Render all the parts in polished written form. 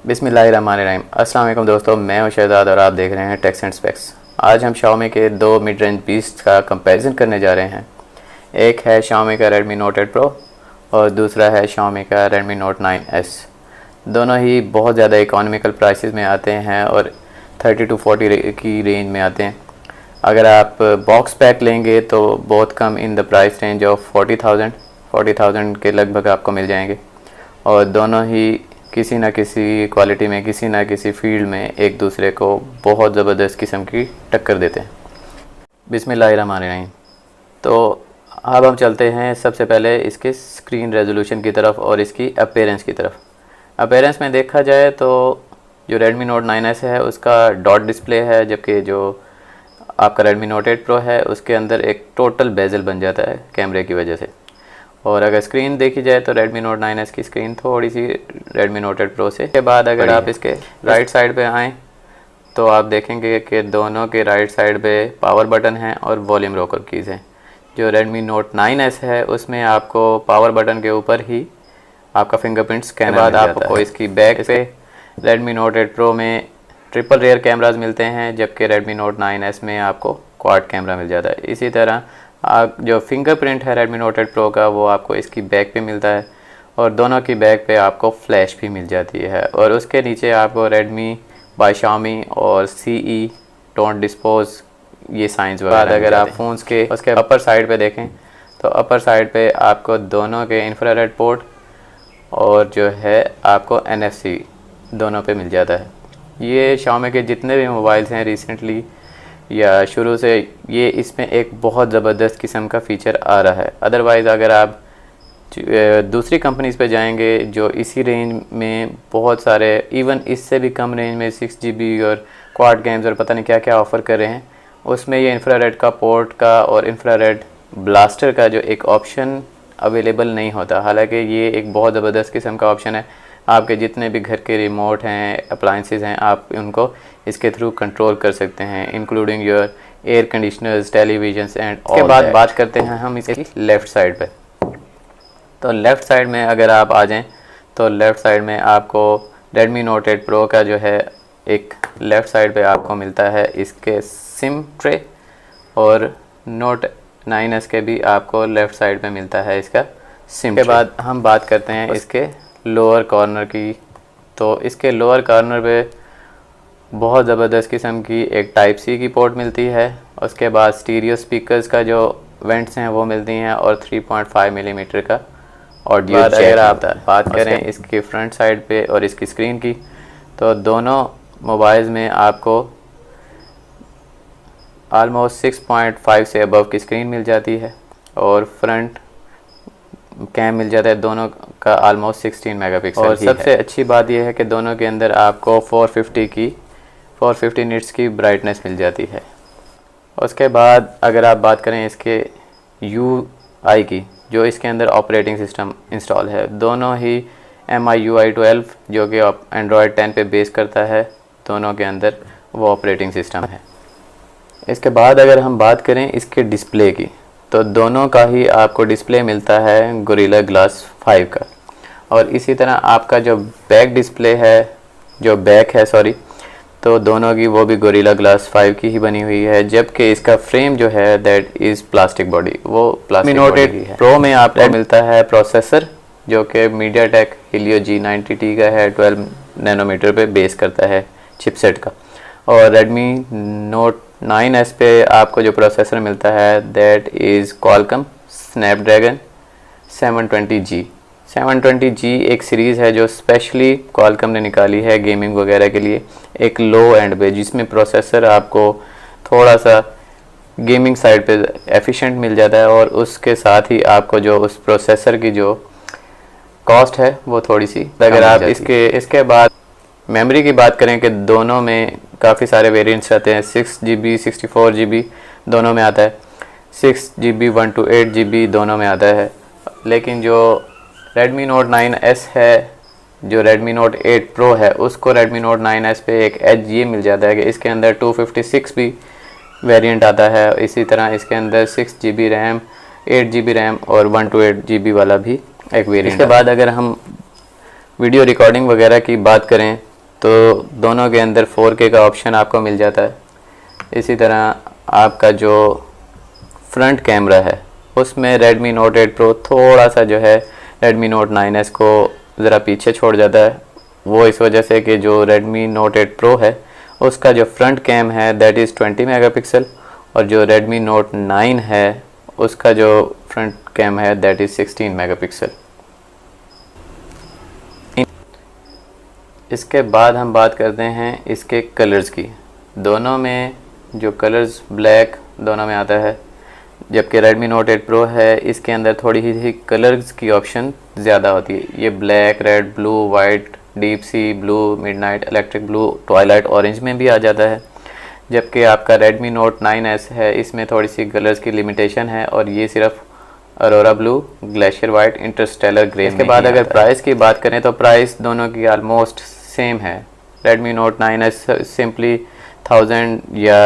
बिस्मिल्लाहिर्रहमानिर्रहीम। अस्सलाम वालेकुम दोस्तों, मैं हूं शहजाद और आप देख रहे हैं टेक्स एंड स्पेक्स। आज हम Xiaomi के दो मिड रेंज बीस्ट का कंपैरिजन करने जा रहे हैं। एक है Xiaomi का Redmi Note 8 Pro और दूसरा है Xiaomi का Redmi Note 9S। दोनों ही बहुत ज़्यादा इकोनॉमिकल प्राइसेस में आते हैं और 30 to 40 की रेंज में आते हैं। अगर आप बॉक्स पैक लेंगे तो बहुत कम in the price range of 40,000 के लगभग आपको मिल जाएंगे और दोनों ही किसी न किसी क्वालिटी में, किसी न किसी फील्ड में एक दूसरे को बहुत ज़बरदस्त किस्म की टक्कर देते हैं। बिस्मिल्लाहिर्रहमानिर्रहीम। तो अब हम चलते हैं सबसे पहले इसके स्क्रीन रेजोल्यूशन की तरफ और इसकी अपीयरेंस की तरफ। अपीयरेंस में देखा जाए तो जो Redmi Note 9S है उसका डॉट डिस्प्ले है, जबकि जो आपका Redmi Note 8 Pro है उसके अंदर एक टोटल बेजल बन जाता है कैमरे की वजह से। और अगर स्क्रीन देखी जाए तो Redmi Note 9S की स्क्रीन थोड़ी सी Redmi Note 8 Pro से के बाद अगर आप इसके राइट साइड पे आएँ तो आप देखेंगे कि दोनों के राइट साइड पे पावर बटन है और वॉल्यूम रोकर कीज़ हैं। जो Redmi Note 9S है उसमें आपको पावर बटन के ऊपर ही आपका फिंगरप्रिंट स्कैनर बाद आपको इसकी बैक पे Redmi Note 8 Pro में ट्रिपल रेयर कैमरास मिलते हैं, जबकि Redmi Note 9S में आपको क्वाड कैमरा मिल जाता है। इसी तरह आप जो फिंगरप्रिंट है Redmi Note 8 Pro का वो आपको इसकी बैक पे मिलता है और दोनों की बैक पे आपको फ्लैश भी मिल जाती है। और उसके नीचे आपको Redmi बाय Xiaomi और CE डोंट डिस्पोज ये साइंस वगैरह। अगर आप फ़ोन्स के उसके अपर साइड पे देखें तो अपर साइड पे आपको दोनों के इंफ्रारेड पोर्ट और जो है आपको NFC दोनों पे मिल जाता है। ये Xiaomi के जितने भी मोबाइल्स हैं रिसेंटली या शुरू से ये इसमें एक बहुत ज़बरदस्त किस्म का फ़ीचर आ रहा है। अदरवाइज़ अगर आप दूसरी कंपनीज़ पे जाएंगे जो इसी रेंज में बहुत सारे इवन इससे भी कम रेंज में 6GB और क्वाड गेम्स और पता नहीं क्या क्या ऑफ़र कर रहे हैं, उसमें ये इंफ्रारेड का पोर्ट का और इंफ्रारेड ब्लास्टर का जो एक ऑप्शन अवेलेबल नहीं होता। हालांकि ये एक बहुत ज़बरदस्त किस्म का ऑप्शन है। आपके जितने भी घर के रिमोट हैं, अप्लाइंसेस हैं, आप उनको इसके थ्रू कंट्रोल कर सकते हैं, including your air conditioners, televisions and all. के बाद बात करते हैं हम इसकी लेफ़्ट साइड पे। तो लेफ़्ट साइड में अगर आप आ जाएं तो लेफ़्ट साइड में आपको Redmi Note 8 Pro का जो है एक लेफ़्ट साइड पे आपको मिलता है इसके सिम ट्रे और Note 9S के भी आपको लेफ़्ट साइड पे मिलता है इसका सिम ट्रे। के बाद हम बात करते हैं इसके लोअर कॉर्नर की। तो इसके लोअर कॉर्नर पे बहुत ज़बरदस्त किस्म की एक Type-C की पोर्ट मिलती है। उसके बाद स्टीरियो स्पीकर्स का जो वेंट्स हैं वो मिलती हैं और 3.5 मिलीमीटर का ऑडियो जैक। अगर आप बात करें इसकी फ्रंट साइड पे और इसकी स्क्रीन की तो दोनों मोबाइल्स में आपको आलमोस्ट 6.5 से अबव की स्क्रीन मिल जाती है और फ्रंट कैम मिल जाता है दोनों का आलमोस्ट 16 मेगापिक्सल। और सबसे अच्छी बात यह है कि दोनों के अंदर आपको 450 निट्स की ब्राइटनेस मिल जाती है। उसके बाद अगर आप बात करें इसके UI की, जो इसके अंदर ऑपरेटिंग सिस्टम इंस्टॉल है, दोनों ही MIUI 12 जो कि Android 10 पे बेस करता है, दोनों के अंदर वो ऑपरेटिंग सिस्टम है। इसके बाद अगर हम बात करें इसके डिस्प्ले की तो दोनों का ही आपको डिस्प्ले मिलता है Gorilla Glass 5 का और इसी तरह आपका जो बैक डिस्प्ले है, जो बैक है सॉरी, तो दोनों की वो भी Gorilla Glass 5 की ही बनी हुई है, जबकि इसका फ्रेम जो है दैट इज़ प्लास्टिक बॉडी, वो प्लास्टिक बॉडी ही है। प्रो में आपको मिलता है प्रोसेसर जो कि MediaTek Helio G90T का है, 12 नैनोमीटर पे बेस करता है चिपसेट का। और Redmi Note 9S पे आपको जो प्रोसेसर मिलता है that is Qualcomm Snapdragon 720G एक सीरीज़ है जो स्पेशली Qualcomm ने निकाली है गेमिंग वगैरह के लिए, एक लो एंड पे, जिसमें प्रोसेसर आपको थोड़ा सा गेमिंग साइड पे एफिशिएंट मिल जाता है और उसके साथ ही आपको जो उस प्रोसेसर की जो कॉस्ट है वो थोड़ी सी अगर आप इसके बाद मेमोरी की बात करें कि दोनों में काफ़ी सारे वेरिएंट्स आते हैं। 6GB 64GB दोनों में आता है, 6GB 128GB दोनों में आता है। लेकिन जो Redmi Note 9S है, जो Redmi Note 8 Pro है, उसको Redmi Note 9S पे एक एज ये मिल जाता है कि इसके अंदर 256 भी वेरिएंट आता है। इसी तरह इसके अंदर 6GB रैम, 8GB रैम और 128GB वाला भी एक वेरिएंट। इसके बाद अगर हम वीडियो रिकॉर्डिंग वगैरह की बात करें तो दोनों के अंदर 4K का ऑप्शन आपको मिल जाता है। इसी तरह आपका जो फ्रंट कैमरा है उसमें Redmi Note 8 Pro थोड़ा सा जो है Redmi Note 9s को ज़रा पीछे छोड़ जाता है। वो इस वजह से कि जो Redmi Note 8 Pro है उसका जो फ्रंट कैम है दैट इज़ 20 मेगापिक्सल और जो Redmi Note 9 है उसका जो फ्रंट कैम है दैट इज़ 16 मेगापिक्सल। इसके बाद हम बात करते हैं इसके कलर्स की। दोनों में जो कलर्स ब्लैक दोनों में आता है, जबकि Redmi Note 8 Pro है इसके अंदर थोड़ी ही कलर्स की ऑप्शन ज़्यादा होती है। ये black, red, blue, white, deep sea blue, midnight, electric blue, Twilight orange में भी आ जाता है। जबकि आपका Redmi Note 9s है इसमें थोड़ी सी कलर्स की लिमिटेशन है और ये सिर्फ Arora blue, glacier white, Interstellar grey. इसके बाद अगर प्राइस की बात करें तो प्राइस दोनों की आलमोस्ट सेम है। Redmi Note 9s सिंपली 1000 या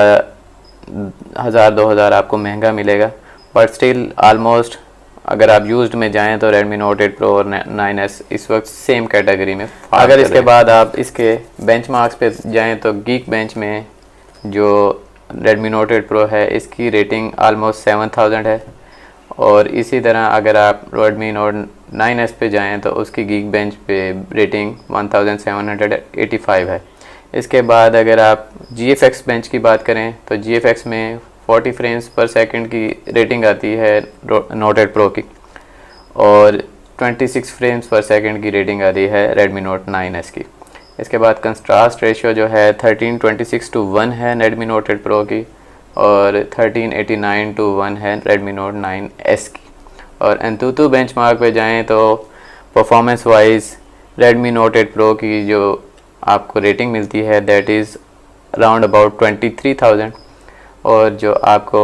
1000-2000 आपको महंगा मिलेगा, बट स्टिल आलमोस्ट अगर आप यूज्ड में जाएं तो Redmi Note 8 Pro और 9s इस वक्त सेम कैटेगरी में। अगर इसके बाद आप इसके बेंचमार्क्स पे जाएं तो Geekbench में जो Redmi Note 8 Pro है इसकी रेटिंग आलमोस्ट 7000 है और इसी तरह अगर आप Redmi Note 9s पे जाएं तो उसकी Geekbench पे रेटिंग 1785 है। इसके बाद अगर आप GFX बेंच की बात करें तो GFX में 40 फ्रेम्स पर सेकंड की रेटिंग आती है Note 8 Pro की और 26 फ्रेम्स पर सेकंड की रेटिंग आती है Redmi Note 9s की। इसके बाद कंट्रास्ट रेशियो जो है 13:26:1 है Redmi Note 8 Pro की और 13:89:1 है Redmi Note 9s की। और Antutu बेंचमार्क पे जाएं तो performance wise Redmi Note 8 Pro की जो आपको रेटिंग मिलती है दैट इज़ अराउंड अबाउट 23,000 और जो आपको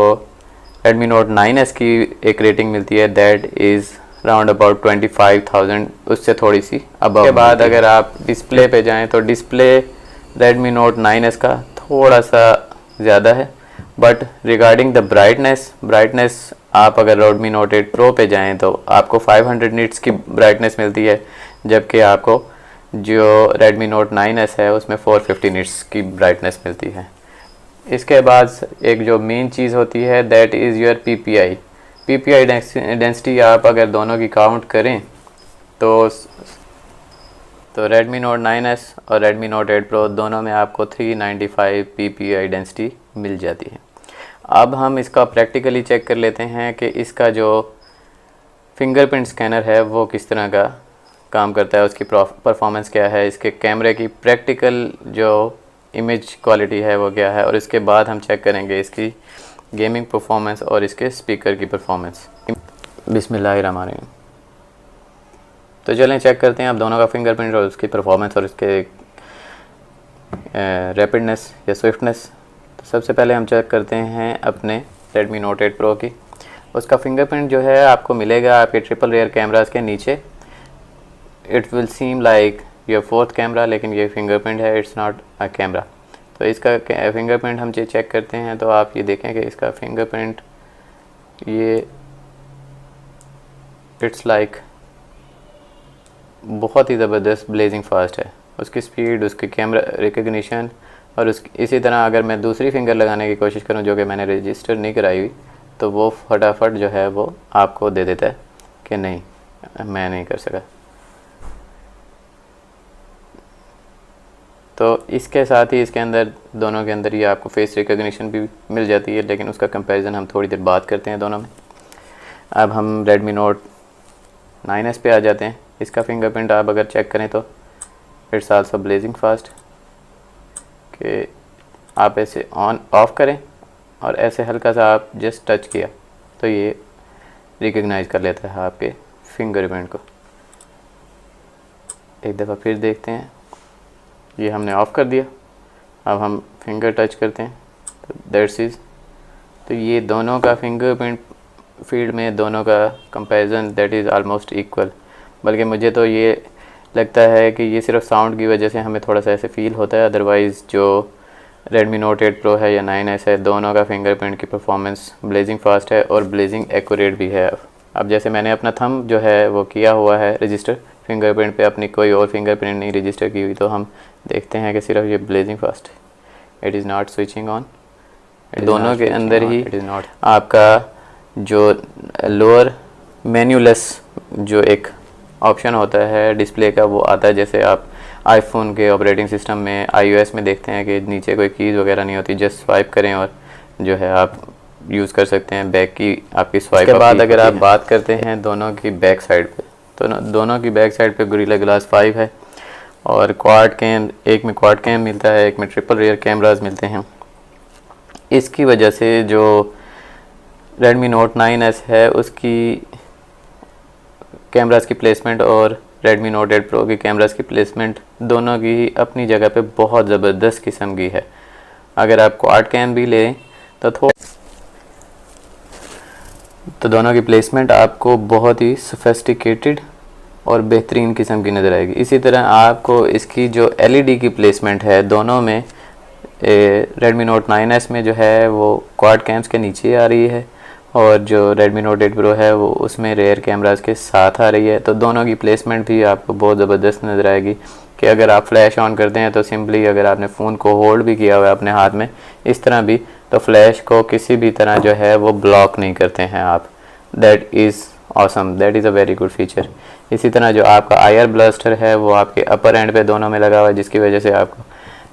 Redmi Note 9s की एक रेटिंग मिलती है दैट इज़ अराउंड अबाउट 25,000, उससे थोड़ी सी अबव। के बाद अगर आप डिस्प्ले पे जाएं तो डिस्प्ले Redmi Note 9s का थोड़ा सा ज़्यादा है, बट रिगार्डिंग द ब्राइटनेस आप अगर Redmi Note 8 Pro पे जाएं तो आपको 500 निट्स की ब्राइटनेस मिलती है, जबकि आपको जो Redmi Note 9s है उसमें 450 निट्स की ब्राइटनेस मिलती है। इसके बाद एक जो मेन चीज़ होती है that is your PPI density. आप अगर दोनों की काउंट करें तो Redmi Note 9s और Redmi Note 8 Pro दोनों में आपको 395 PPI डेंसिटी मिल जाती है। अब हम इसका प्रैक्टिकली चेक कर लेते हैं कि इसका जो फिंगरप्रिंट स्कैनर है वो किस तरह का काम करता है, उसकी परफॉर्मेंस क्या है, इसके कैमरे की प्रैक्टिकल जो इमेज क्वालिटी है वो क्या है, और इसके बाद हम चेक करेंगे इसकी गेमिंग परफॉर्मेंस और इसके स्पीकर की परफॉर्मेंस। बिस्मिल्लाहिर्रहमानिर्रहीम। तो चलें चेक करते हैं अब दोनों का फिंगरप्रिंट और उसकी परफॉर्मेंस और इसके रैपिडनेस या स्विफ्टनेस। तो सबसे पहले हम चेक करते हैं अपने Redmi Note 8 Pro की। उसका फिंगरप्रिंट जो है आपको मिलेगा आपके ट्रिपल रेयर कैमरास के नीचे। It will seem like your fourth camera, लेकिन ये फिंगरप्रिंट है, इट्स नॉट अ कैमरा। तो इसका फिंगरप्रिंट हम चेक करते हैं तो आप ये देखें कि इसका फिंगरप्रिंट ये इट्स लाइक बहुत ही ज़बरदस्त ब्लेजिंग फास्ट है। उसकी स्पीड, उसकी कैमरा रिकग्निशन और इसी तरह अगर मैं दूसरी फिंगर लगाने की कोशिश करूं जो कि मैंने रजिस्टर नहीं कराई हुई तो वो फटाफट जो है वो आपको दे देता है कि नहीं, मैं नहीं कर सका। तो इसके साथ ही इसके अंदर दोनों के अंदर ही आपको फेस रिकग्निशन भी मिल जाती है, लेकिन उसका कंपैरिजन हम थोड़ी देर बात करते हैं दोनों में। अब हम Redmi Note 9s पे आ जाते हैं। इसका फिंगरप्रिंट आप अगर चेक करें तो इट्स आल्सो ब्लेजिंग फास्ट कि आप ऐसे ऑन ऑफ करें और ऐसे हल्का सा आप जस्ट टच किया तो ये रिकग्नाइज कर लेता है आपके फिंगरप्रिंट को। एक दफ़ा फिर देखते हैं, ये हमने ऑफ़ कर दिया, अब हम फिंगर टच करते हैं तो दैट्स इज़। तो ये दोनों का फिंगरप्रिंट फील्ड में दोनों का comparison that is almost equal. बल्कि मुझे तो ये लगता है कि ये सिर्फ साउंड की वजह से हमें थोड़ा सा ऐसे फील होता है, अदरवाइज़ जो Redmi Note 8 Pro है या 9s है दोनों का फिंगरप्रिंट की परफॉर्मेंस ब्लेजिंग फास्ट है और ब्लेजिंग एक्यूरेट भी है। अब जैसे मैंने अपना थंब जो है वो किया हुआ है रजिस्टर, फिंगरप्रिंट पे अपनी कोई और फिंगरप्रिंट नहीं रजिस्टर की हुई, तो हम देखते हैं कि सिर्फ ये ब्लेजिंग फास्ट है। It is not switching on. दोनों के अंदर ही आपका जो लोअर मेन्यूलेस जो एक ऑप्शन होता है डिस्प्ले का वो आता है। जैसे आप आईफोन के ऑपरेटिंग सिस्टम में iOS में देखते हैं कि नीचे कोई कीज़ वगैरह नहीं होती, जस्ट स्वाइप करें और जो है आप यूज़ कर सकते हैं बैक की आपकी स्वाइप के बाद। अगर आप बात करते हैं दोनों की बैक साइड पे, तो दोनों की बैक साइड पे गोरिल्ला ग्लास 5 है और क्वाड कैम, एक में क्वाड कैम मिलता है, एक में ट्रिपल रियर कैमरास मिलते हैं। इसकी वजह से जो Redmi Note 9S है उसकी कैमरास की प्लेसमेंट और Redmi Note 8 Pro की कैमरास की प्लेसमेंट दोनों की अपनी जगह पे बहुत ज़बरदस्त किस्म की है। अगर आप क्वाड कैम भी लें तो दोनों की प्लेसमेंट आपको बहुत ही सोफिस्टिकेटेड और बेहतरीन किस्म की नज़र आएगी। इसी तरह आपको इसकी जो LED की प्लेसमेंट है दोनों में, Redmi Note 9S में जो है वो क्वाड कैम्स के नीचे आ रही है और जो Redmi Note 8 Pro है वो उसमें रेयर कैमरास के साथ आ रही है। तो दोनों की प्लेसमेंट भी आपको बहुत ज़बरदस्त नज़र आएगी कि अगर आप फ्लैश ऑन करते हैं तो सिंपली अगर आपने फ़ोन को होल्ड भी किया हुआ है अपने हाथ में इस तरह भी, तो फ्लैश को किसी भी तरह जो है वो ब्लॉक नहीं करते हैं आप। That is awesome, that is a very good feature. इसी तरह जो आपका IR ब्लास्टर है वो आपके अपर एंड पे दोनों में लगा हुआ है, जिसकी वजह से आपको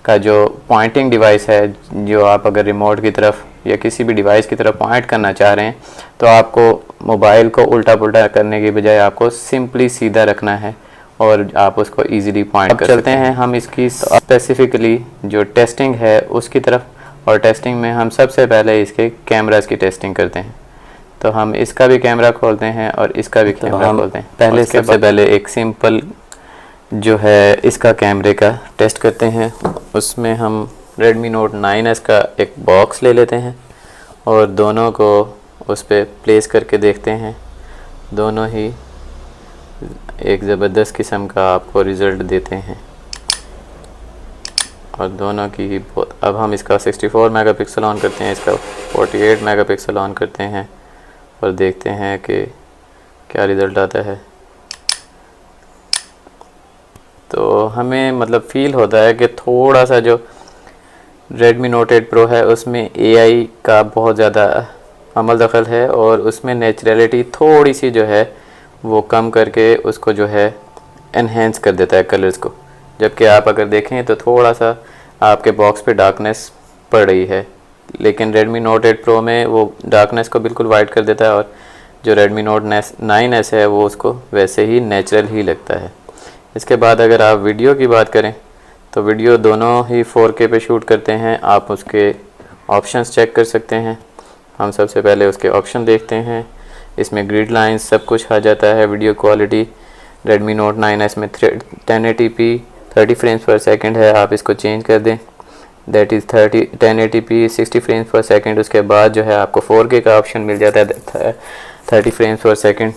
का जो पॉइंटिंग डिवाइस है, जो आप अगर रिमोट की तरफ या किसी भी डिवाइस की तरफ पॉइंट करना चाह रहे हैं तो आपको मोबाइल को उल्टा पुल्टा करने की बजाय आपको सिंपली सीधा रखना है और आप उसको इजीली पॉइंट कर चलते हैं हम इसकी स्पेसिफिकली जो टेस्टिंग है उसकी तरफ। और टेस्टिंग में हम सबसे पहले इसके कैमरास की टेस्टिंग करते हैं। तो हम इसका भी कैमरा खोलते हैं और इसका भी कैमरा खोलते हैं। पहले सबसे पहले एक सिंपल जो है इसका कैमरे का टेस्ट करते हैं। उसमें हम Redmi Note 9S का एक बॉक्स ले लेते हैं और दोनों को उस पर प्लेस करके देखते हैं। दोनों ही एक ज़बरदस्त किस्म का आपको रिज़ल्ट देते हैं और दोनों की ही बहुत। अब हम इसका 64 मेगापिक्सल ऑन करते हैं, इसका 48 मेगापिक्सल ऑन करते हैं और देखते हैं कि क्या रिज़ल्ट आता है। तो हमें मतलब फ़ील होता है कि थोड़ा सा जो Redmi Note 8 Pro है उसमें AI का बहुत ज़्यादा अमल दखल है और उसमें नेचुरलिटी थोड़ी सी जो है वो कम करके उसको जो है एनहेंस कर देता है कलर्स को। जबकि आप अगर देखें तो थोड़ा सा आपके बॉक्स पे डार्कनेस पड़ रही है, लेकिन Redmi Note 8 Pro में वो डार्कनेस को बिल्कुल वाइट कर देता है और जो Redmi Note 9S है वो उसको वैसे ही नेचुरल ही लगता है। इसके बाद अगर आप वीडियो की बात करें तो वीडियो दोनों ही 4K पे शूट करते हैं। आप उसके ऑप्शंस चेक कर सकते हैं। हम सबसे पहले उसके ऑप्शन देखते हैं। इसमें ग्रिड लाइंस सब कुछ आ जाता है। Video quality Redmi Note 9S में 1080p 30 फ्रेम्स पर सेकंड है। आप इसको चेंज कर दें, that is 1080p 60 frames per second. उसके बाद जो है आपको 4K का ऑप्शन मिल जाता है 30 फ्रेम्स पर सेकंड।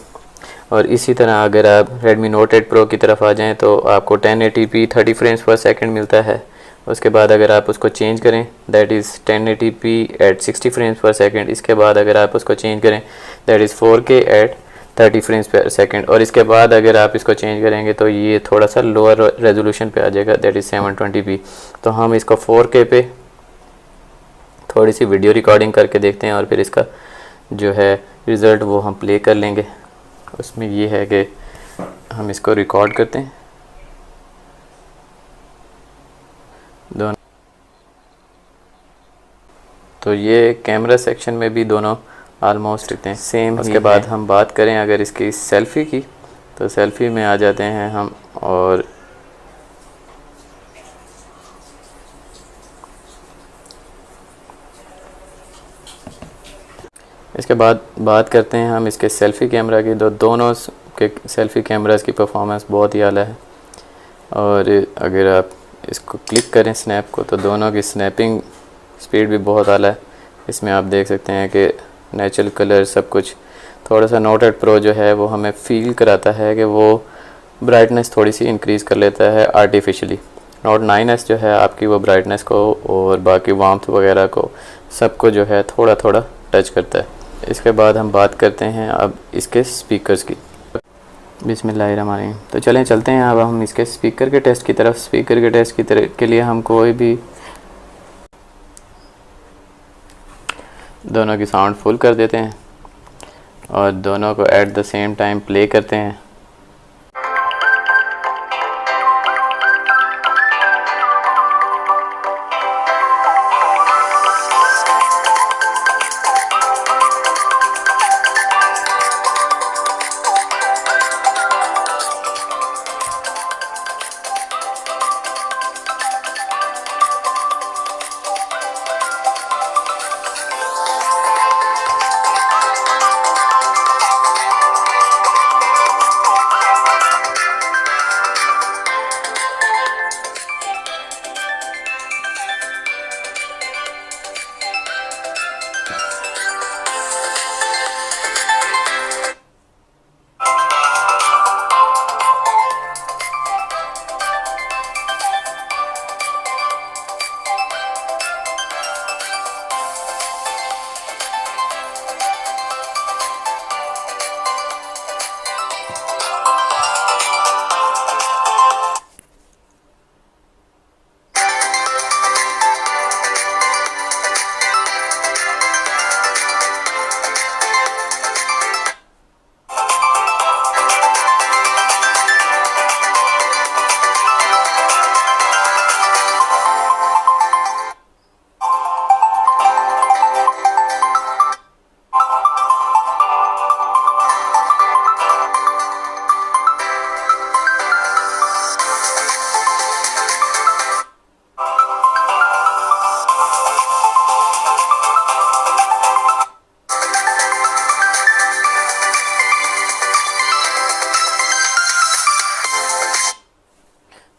और इसी तरह अगर आप Redmi Note 8 Pro की तरफ आ जाएं तो आपको 1080p 30 फ्रेम्स पर सेकंड मिलता है। उसके बाद अगर आप उसको चेंज करें that is 1080p at 60 frames per second. इसके बाद अगर आप उसको चेंज करें that is 4K at 30 frames per second. और इसके बाद अगर आप इसको चेंज करेंगे तो ये थोड़ा सा लोअर रेजोल्यूशन पे आ जाएगा, दैट इज़ 720p। तो हम इसको 4K पे थोड़ी सी वीडियो रिकॉर्डिंग करके देखते हैं और फिर इसका जो है रिज़ल्ट वो हम प्ले कर लेंगे। उसमें ये है कि हम इसको रिकॉर्ड करते हैं दोनों। तो ये कैमरा सेक्शन में भी दोनों आलमोस्ट रहते हैं सेम। उसके बाद हम बात करें अगर इसकी सेल्फ़ी की तो सेल्फ़ी में आ जाते हैं हम और इसके बाद बात करते हैं हम इसके सेल्फ़ी कैमरा की। तो दोनों के सेल्फ़ी कैमरास की परफॉर्मेंस बहुत ही आला है और अगर आप इसको क्लिक करें स्नैप को तो दोनों की स्नैपिंग स्पीड भी बहुत आला है। इसमें आप देख सकते हैं कि नेचुरल कलर सब कुछ। थोड़ा सा Note 8 Pro जो है वो हमें फ़ील कराता है कि वो ब्राइटनेस थोड़ी सी इंक्रीज़ कर लेता है आर्टिफिशियली। Note 9S जो है आपकी वो ब्राइटनेस को और बाकी वार्मथ वगैरह को सबको जो है थोड़ा थोड़ा टच करता है। इसके बाद हम बात करते हैं अब इसके स्पीकर्स की। बिस्मिल्लाहिर्रहमानिर्रहीम। तो चलें चलते हैं अब हम इसके स्पीकर के टेस्ट की तरफ। स्पीकर के टेस्ट की तरफ के लिए हम कोई भी दोनों की साउंड फुल कर देते हैं और दोनों को at the same time play करते हैं।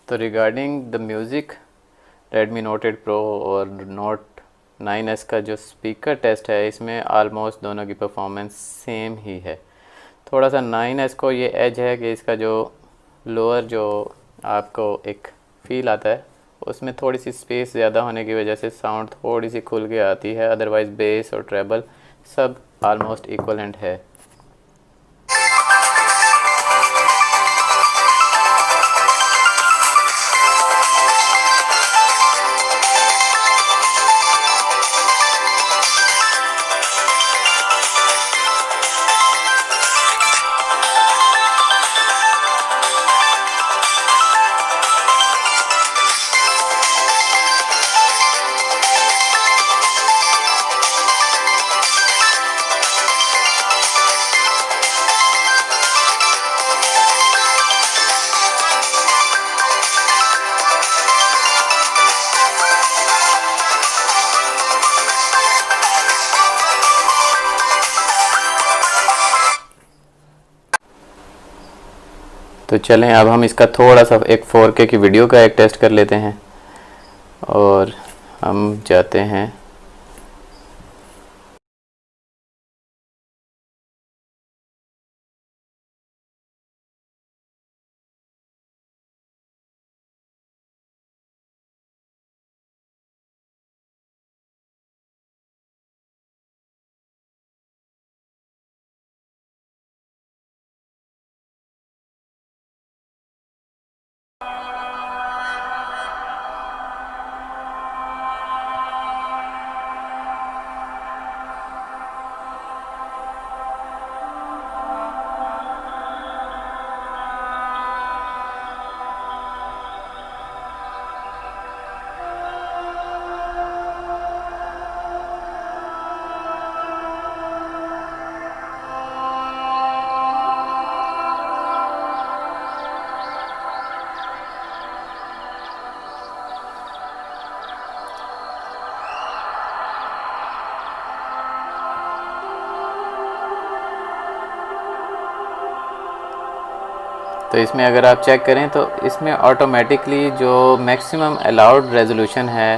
तो regarding the music, Redmi note 8 pro और नोट 9s का जो स्पीकर टेस्ट है, इसमें आलमोस्ट दोनों की परफॉर्मेंस सेम ही है। थोड़ा सा 9s को ये एज है कि इसका जो लोअर जो आपको एक फ़ील आता है, उसमें थोड़ी सी स्पेस ज़्यादा होने की वजह से साउंड थोड़ी सी खुल के आती है। अदरवाइज़ बेस और ट्रेबल सब आलमोस्ट इक्वलेंट है। तो चलें अब हम इसका थोड़ा सा एक 4K की वीडियो का एक टेस्ट कर लेते हैं और हम जाते हैं तो इसमें अगर आप चेक करें तो इसमें ऑटोमेटिकली जो मैक्सिमम अलाउड रेजोल्यूशन है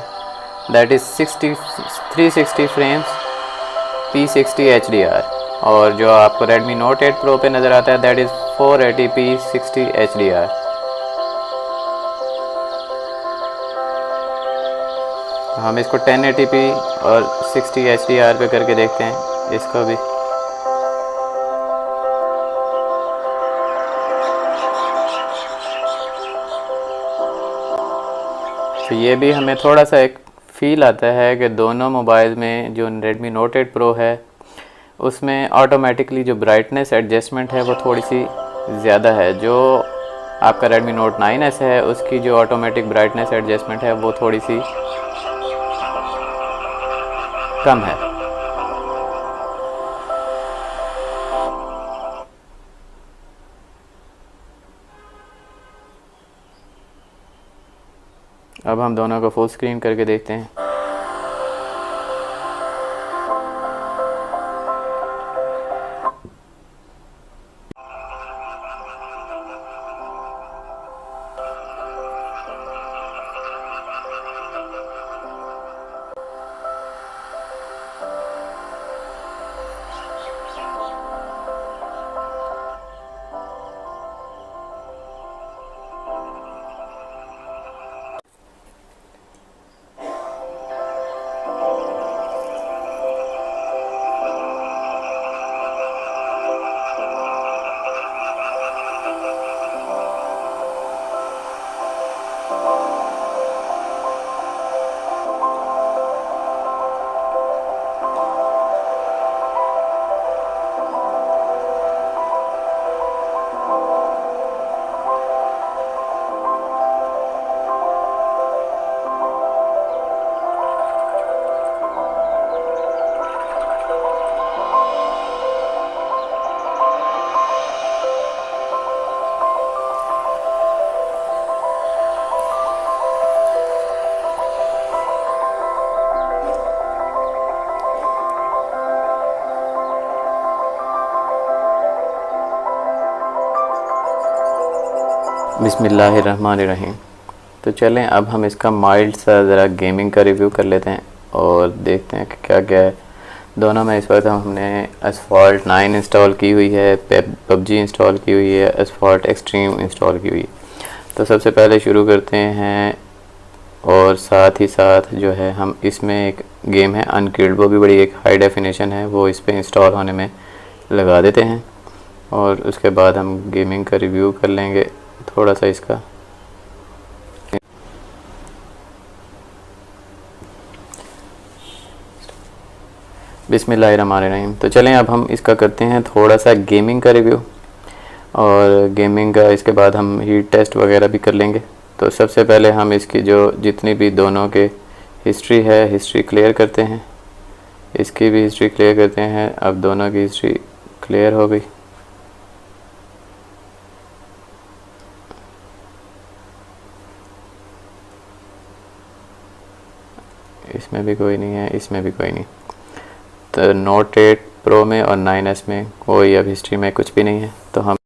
that is 360 frames P60 HDR, और जो आपको रेडमी नोट 8 प्रो पे नज़र आता है दैट इज़ 480p 60 HDR। हम इसको 1080p और 60 HDR पे करके देखते हैं इसको भी। तो ये भी हमें थोड़ा सा एक फ़ील आता है कि दोनों मोबाइल में जो Redmi Note 8 Pro है उसमें ऑटोमेटिकली जो ब्राइटनेस एडजस्टमेंट है वो थोड़ी सी ज़्यादा है। जो आपका Redmi Note 9S है उसकी जो ऑटोमेटिक ब्राइटनेस एडजस्टमेंट है वो थोड़ी सी कम है। अब हम दोनों को फुल स्क्रीन करके देखते हैं। बिस्मिल्लाहिर्रहमानिर्रहीम। तो चलें अब हम इसका माइल्ड सा ज़रा गेमिंग का रिव्यू कर लेते हैं और देखते हैं कि क्या क्या है। दोनों में इस वक्त हमने एसफॉल्ट 9 इंस्टॉल की हुई है, पबजी इंस्टॉल की हुई है, एसफॉल्ट एक्सट्रीम इंस्टॉल की हुई है। तो सबसे पहले शुरू करते हैं और साथ ही साथ जो है हम इसमें एक गेम है अनकिल्ड, वो भी बड़ी एक हाई डेफिनेशन है, वो इस पर इंस्टॉल होने में लगा देते हैं और उसके बाद हम गेमिंग का रिव्यू कर लेंगे थोड़ा सा इसका। बिस्मिल्लाहिर्रहमानिर्रहीम। तो चलें अब हम इसका करते हैं थोड़ा सा गेमिंग का रिव्यू और गेमिंग का इसके बाद हम हीट टेस्ट वगैरह भी कर लेंगे। तो सबसे पहले हम इसकी जो जितनी भी दोनों के हिस्ट्री है हिस्ट्री क्लियर करते हैं। इसकी भी हिस्ट्री क्लियर करते हैं। अब दोनों की हिस्ट्री क्लियर हो गई। इसमें भी कोई नहीं है, इसमें भी कोई नहीं। तो Note 8 Pro में और 9S में कोई अब हिस्ट्री में कुछ भी नहीं है। तो हम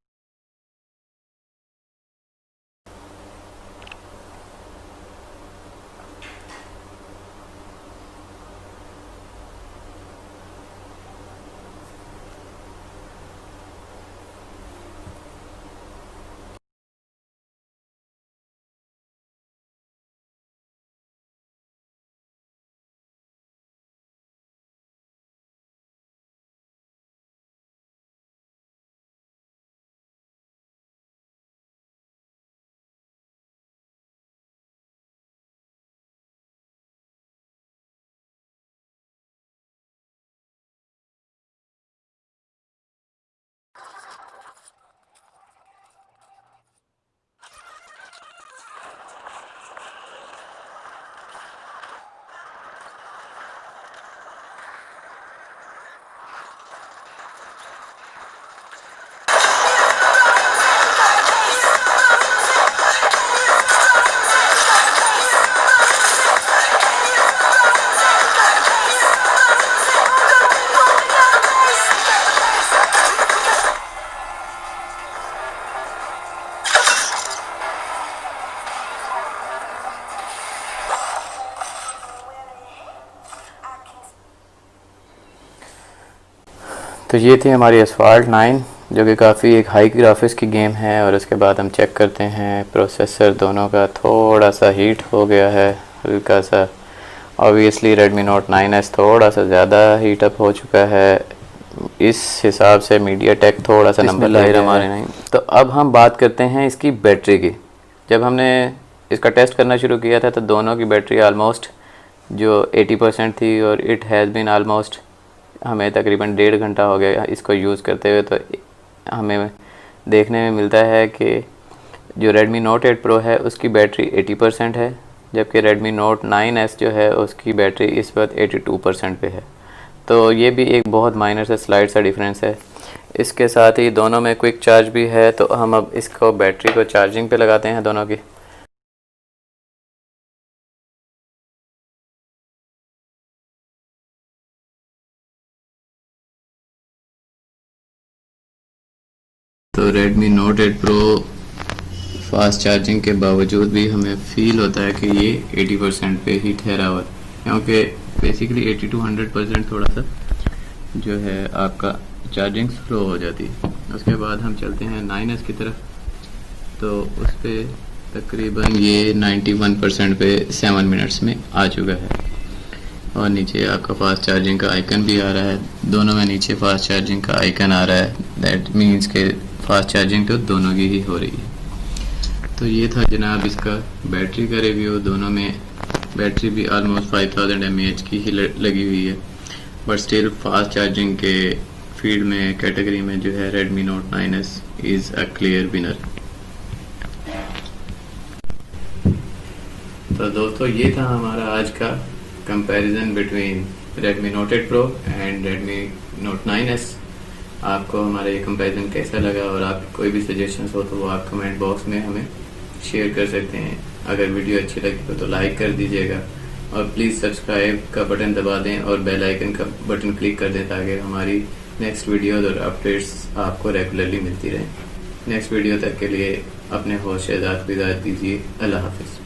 तो ये थी हमारी एसफॉल्ट 9 जो कि काफ़ी एक हाई ग्राफिक्स की गेम है। और उसके बाद हम चेक करते हैं प्रोसेसर दोनों का थोड़ा सा हीट हो गया है हल्का सा। ऑब्वियसली Redmi Note 9S थोड़ा सा ज़्यादा हीट अप हो चुका है, इस हिसाब से MediaTek थोड़ा सा नंबर ले रहा है। तो अब हम बात करते हैं इसकी बैटरी की। जब हमने इसका टेस्ट करना शुरू किया था तो दोनों की बैटरी आलमोस्ट जो 80% थी, और इट हैज़ बीन आलमोस्ट, हमें तकरीबन 1.5 घंटा हो गया इसको यूज़ करते हुए। तो हमें देखने में मिलता है कि जो Redmi Note 8 Pro है उसकी बैटरी 80% है, जबकि Redmi Note 9S जो है उसकी बैटरी इस वक्त 82% पे है। तो ये भी एक बहुत माइनर सा स्लाइड सा डिफरेंस है। इसके साथ ही दोनों में क्विक चार्ज भी है, तो हम अब इसको बैटरी को चार्जिंग पे लगाते हैं दोनों की। तो Redmi Note 8 Pro fast charging के बावजूद भी हमें फील होता है कि ये 80% पे ही ठहरा हुआ है, क्योंकि बेसिकली 80 to 100% थोड़ा सा जो है आपका चार्जिंग स्लो हो जाती है। उसके बाद हम चलते हैं 9S की तरफ, तो उस पर तकरीबन ये 91% पे 7 मिनट्स में आ चुका है, और नीचे आपका फास्ट चार्जिंग का आइकन भी आ रहा है। दोनों में नीचे फास्ट चार्जिंग का आइकन आ रहा है, दैट मीन्स के फास्ट चार्जिंग तो दोनों की ही हो रही है। तो ये था जनाब इसका बैटरी का रिव्यू। दोनों में बैटरी भी आलमोस्ट 5000 mAh की ही लगी हुई है, बट स्टिल फास्ट चार्जिंग के फील्ड में कैटेगरी में जो है Redmi Note 9S is a clear winner. तो दोस्तों ये था हमारा आज का comparison between Redmi Note 8 Pro and Redmi Note 9S। आपको हमारा ये कंपैरिजन कैसा लगा, और आपकी कोई भी सजेशंस हो तो वो आप कमेंट बॉक्स में हमें शेयर कर सकते हैं। अगर वीडियो अच्छी लगी तो लाइक कर दीजिएगा, और प्लीज़ सब्सक्राइब का बटन दबा दें और बेल आइकन का बटन क्लिक कर दें, ताकि हमारी नेक्स्ट वीडियोज़ और अपडेट्स आपको रेगुलरली मिलती रहें। नेक्स्ट वीडियो तक के लिए अपने होस्ट शहजाद को इजाज़त दीजिए। अल्लाह हाफ़िज़।